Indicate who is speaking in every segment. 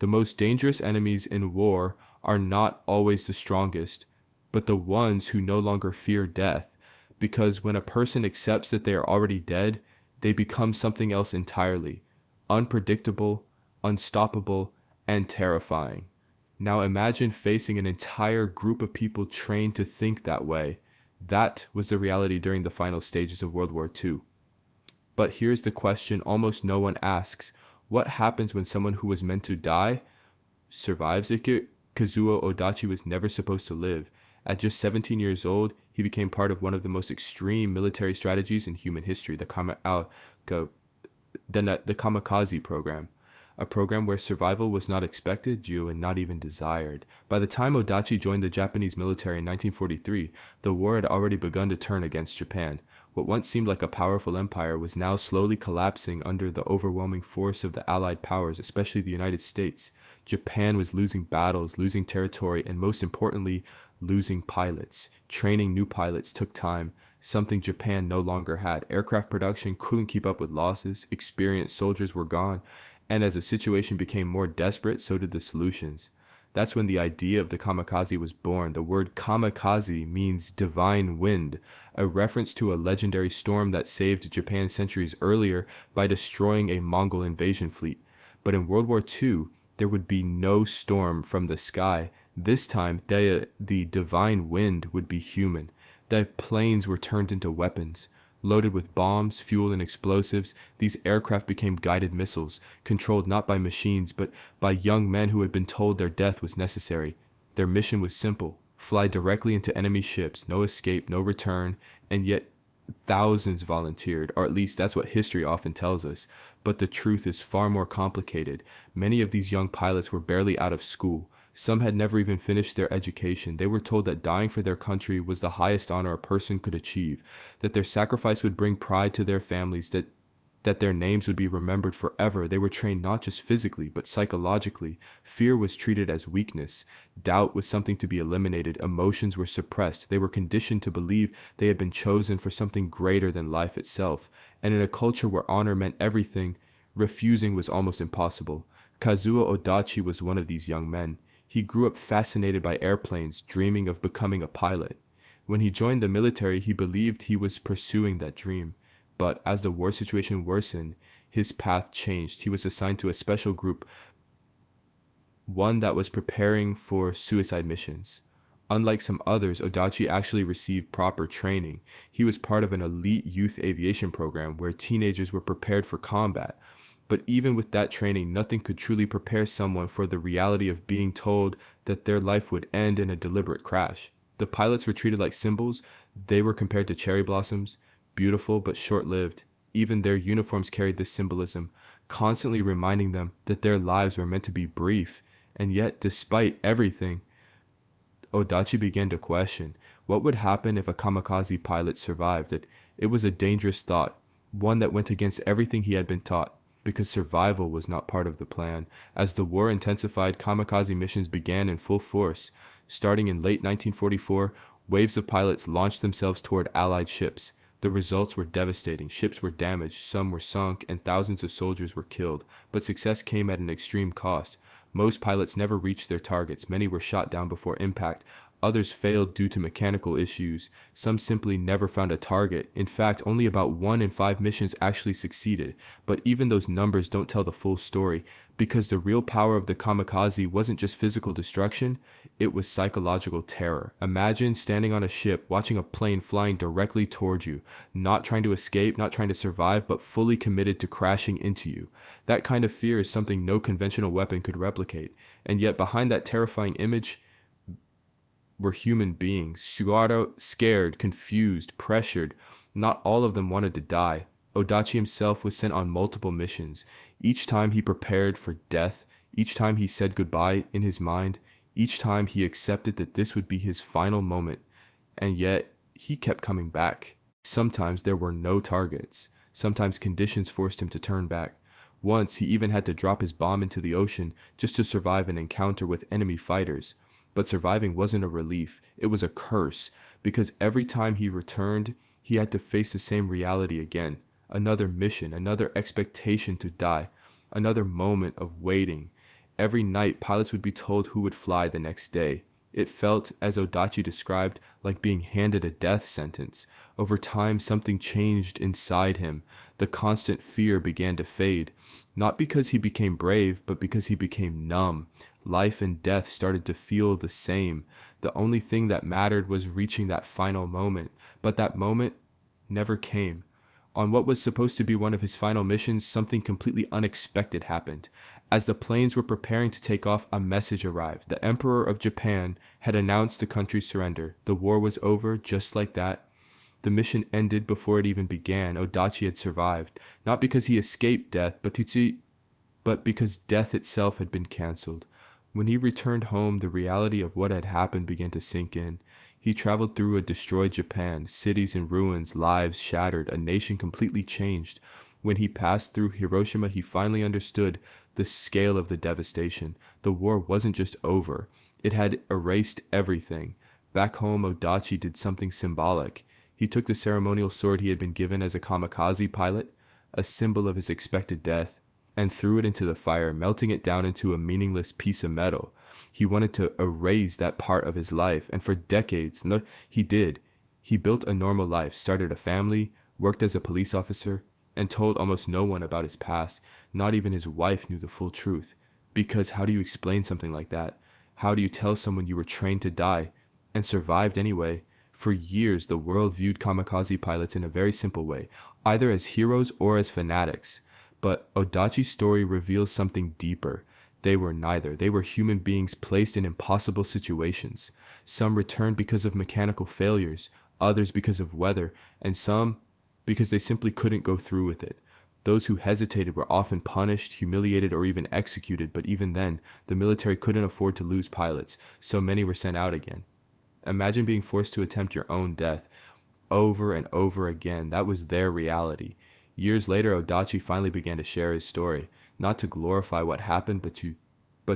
Speaker 1: The most dangerous enemies in war are not always the strongest, but the ones who no longer fear death, because when a person accepts that they are already dead, they become something else entirely, unpredictable, unstoppable, and terrifying. Now imagine facing an entire group of people trained to think that way. That was the reality during the final stages of World War II. But here's the question almost no one asks. What happens when someone who was meant to die survives it? Kazuo Odachi was never supposed to live. At just 17 years old, he became part of one of the most extreme military strategies in human history, the Kamikaze program. A program where survival was not expected, due, and not even desired. By the time Odachi joined the Japanese military in 1943, the war had already begun to turn against Japan. What once seemed like a powerful empire was now slowly collapsing under the overwhelming force of the Allied powers, especially the United States. Japan was losing battles, losing territory, and most importantly, losing pilots. Training new pilots took time, something Japan no longer had. Aircraft production couldn't keep up with losses, experienced soldiers were gone, and as the situation became more desperate, so did the solutions. That's when the idea of the kamikaze was born. The word kamikaze means divine wind, a reference to a legendary storm that saved Japan centuries earlier by destroying a Mongol invasion fleet. But in World War II, there would be no storm from the sky. This time, the divine wind would be human. The planes were turned into weapons. Loaded with bombs, fuel, and explosives, these aircraft became guided missiles, controlled not by machines, but by young men who had been told their death was necessary. Their mission was simple: fly directly into enemy ships, no escape, no return, and yet thousands volunteered, or at least that's what history often tells us. But the truth is far more complicated. Many of these young pilots were barely out of school. Some had never even finished their education. They were told that dying for their country was the highest honor a person could achieve, that their sacrifice would bring pride to their families, that their names would be remembered forever. They were trained not just physically, but psychologically. Fear was treated as weakness. Doubt was something to be eliminated. Emotions were suppressed. They were conditioned to believe they had been chosen for something greater than life itself. And in a culture where honor meant everything, refusing was almost impossible. Kazuo Odachi was one of these young men. He grew up fascinated by airplanes, dreaming of becoming a pilot. When he joined the military, he believed he was pursuing that dream. But as the war situation worsened, his path changed. He was assigned to a special group, one that was preparing for suicide missions. Unlike some others, Odachi actually received proper training. He was part of an elite youth aviation program where teenagers were prepared for combat. But even with that training, nothing could truly prepare someone for the reality of being told that their life would end in a deliberate crash. The pilots were treated like symbols. They were compared to cherry blossoms, beautiful but short-lived. Even their uniforms carried this symbolism, constantly reminding them that their lives were meant to be brief. And yet, despite everything, Odachi began to question what would happen if a kamikaze pilot survived. It was a dangerous thought, one that went against everything he had been taught, because survival was not part of the plan. As the war intensified, kamikaze missions began in full force. Starting in late 1944, waves of pilots launched themselves toward Allied ships. The results were devastating. Ships were damaged, some were sunk, and thousands of soldiers were killed. But success came at an extreme cost. Most pilots never reached their targets. Many were shot down before impact. Others failed due to mechanical issues. Some simply never found a target. In fact, only about 1 in 5 missions actually succeeded. But even those numbers don't tell the full story, because the real power of the kamikaze wasn't just physical destruction, it was psychological terror. Imagine standing on a ship, watching a plane flying directly toward you, not trying to escape, not trying to survive, but fully committed to crashing into you. That kind of fear is something no conventional weapon could replicate. And yet behind that terrifying image were human beings, scared, confused, pressured. Not all of them wanted to die. Odachi himself was sent on multiple missions. Each time he prepared for death, each time he said goodbye in his mind, each time he accepted that this would be his final moment. And yet, he kept coming back. Sometimes there were no targets. Sometimes conditions forced him to turn back. Once, he even had to drop his bomb into the ocean just to survive an encounter with enemy fighters. But surviving wasn't a relief, it was a curse, because every time he returned, he had to face the same reality again. Another mission, another expectation to die, another moment of waiting. every night pilots would be told who would fly the next day. It felt, as Odachi described, like being handed a death sentence. Over time, something changed inside him. The constant fear began to fade. Not because he became brave, but because he became numb. Life and death started to feel the same. The only thing that mattered was reaching that final moment. But that moment never came. On what was supposed to be one of his final missions, something completely unexpected happened. As the planes were preparing to take off, a message arrived. The Emperor of Japan had announced the country's surrender. The war was over, just like that. The mission ended before it even began. Odachi had survived, not because he escaped death, but because death itself had been cancelled. When he returned home, the reality of what had happened began to sink in. He traveled through a destroyed Japan, cities in ruins, lives shattered, a nation completely changed. When he passed through Hiroshima, he finally understood the scale of the devastation. The war wasn't just over. It had erased everything. Back home, Odachi did something symbolic. He took the ceremonial sword he had been given as a kamikaze pilot, a symbol of his expected death, and threw it into the fire, melting it down into a meaningless piece of metal. He wanted to erase that part of his life, and for decades, he did. He built a normal life, started a family, worked as a police officer, and told almost no one about his past. Not even his wife knew the full truth. Because how do you explain something like that? How do you tell someone you were trained to die, and survived anyway? For years, the world viewed kamikaze pilots in a very simple way, either as heroes or as fanatics. But Odachi's story reveals something deeper. They were neither. They were human beings placed in impossible situations. Some returned because of mechanical failures, others because of weather, and some because they simply couldn't go through with it. Those who hesitated were often punished, humiliated, or even executed, but even then, the military couldn't afford to lose pilots, so many were sent out again. Imagine being forced to attempt your own death over and over again. That was their reality. Years later, Odachi finally began to share his story, not to glorify what happened, but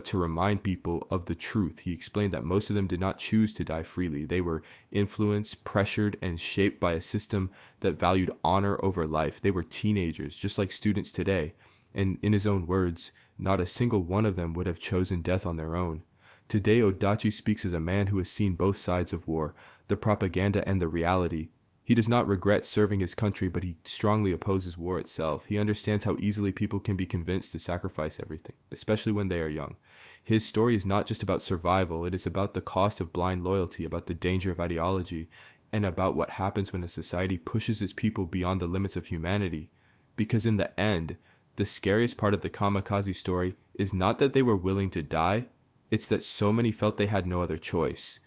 Speaker 1: to remind people of the truth. He explained that most of them did not choose to die freely. They were influenced, pressured, and shaped by a system that valued honor over life. They were teenagers, just like students today. And in his own words, not a single one of them would have chosen death on their own. Today, Odachi speaks as a man who has seen both sides of war, the propaganda and the reality. He does not regret serving his country, but he strongly opposes war itself. He understands how easily people can be convinced to sacrifice everything, especially when they are young. His story is not just about survival, it is about the cost of blind loyalty, about the danger of ideology, and about what happens when a society pushes its people beyond the limits of humanity. Because in the end, the scariest part of the kamikaze story is not that they were willing to die, it's that so many felt they had no other choice.